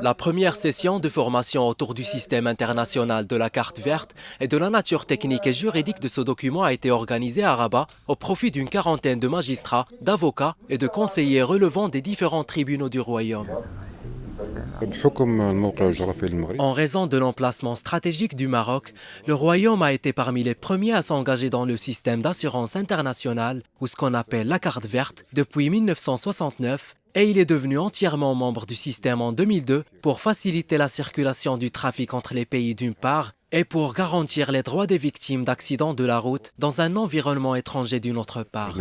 La première session de formation autour du système international de la carte verte et de la nature technique et juridique de ce document a été organisée à Rabat au profit d'une quarantaine de magistrats, d'avocats et de conseillers relevant des différents tribunaux du royaume. En raison de l'emplacement stratégique du Maroc, le royaume a été parmi les premiers à s'engager dans le système d'assurance internationale, ou ce qu'on appelle la carte verte, depuis 1969, et il est devenu entièrement membre du système en 2002 pour faciliter la circulation du trafic entre les pays d'une part et pour garantir les droits des victimes d'accidents de la route dans un environnement étranger d'une autre part.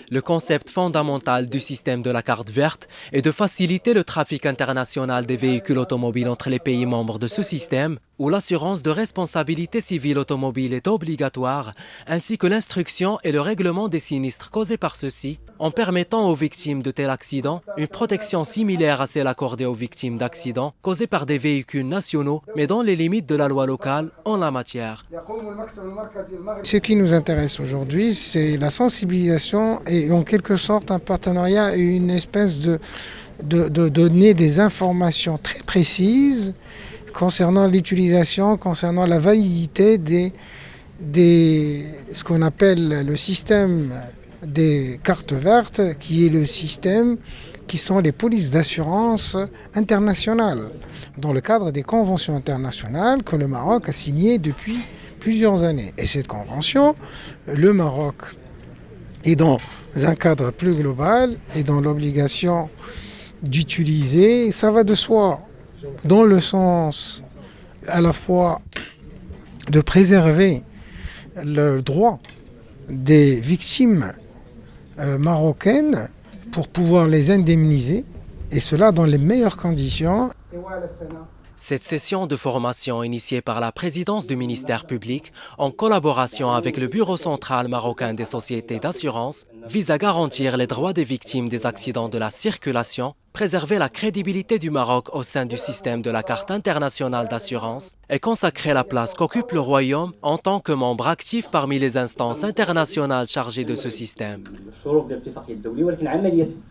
Le concept fondamental du système de la carte verte est de faciliter le trafic international des véhicules automobiles entre les pays membres de ce système, où l'assurance de responsabilité civile automobile est obligatoire, ainsi que l'instruction et le règlement des sinistres causés par ceux-ci, en permettant aux victimes de tels accidents une protection similaire à celle accordée aux victimes d'accidents causés par des véhicules nationaux, mais dans les limites de la loi locale en la matière. Ce qui nous intéresse aujourd'hui, c'est la sensibilisation et en quelque sorte un partenariat et une espèce de donner des informations très précises concernant l'utilisation, concernant la validité ce qu'on appelle le système des cartes vertes, qui est le système qui sont les polices d'assurance internationales, dans le cadre des conventions internationales que le Maroc a signées depuis plusieurs années. Et cette convention, le Maroc est dans un cadre plus global et dans l'obligation d'utiliser, ça va de soi, dans le sens à la fois de préserver le droit des victimes marocaines pour pouvoir les indemniser, et cela dans les meilleures conditions. Cette session de formation initiée par la présidence du ministère public en collaboration avec le Bureau central marocain des sociétés d'assurance vise à garantir les droits des victimes des accidents de la circulation, préserver la crédibilité du Maroc au sein du système de la carte internationale d'assurance et consacrer la place qu'occupe le royaume en tant que membre actif parmi les instances internationales chargées de ce système.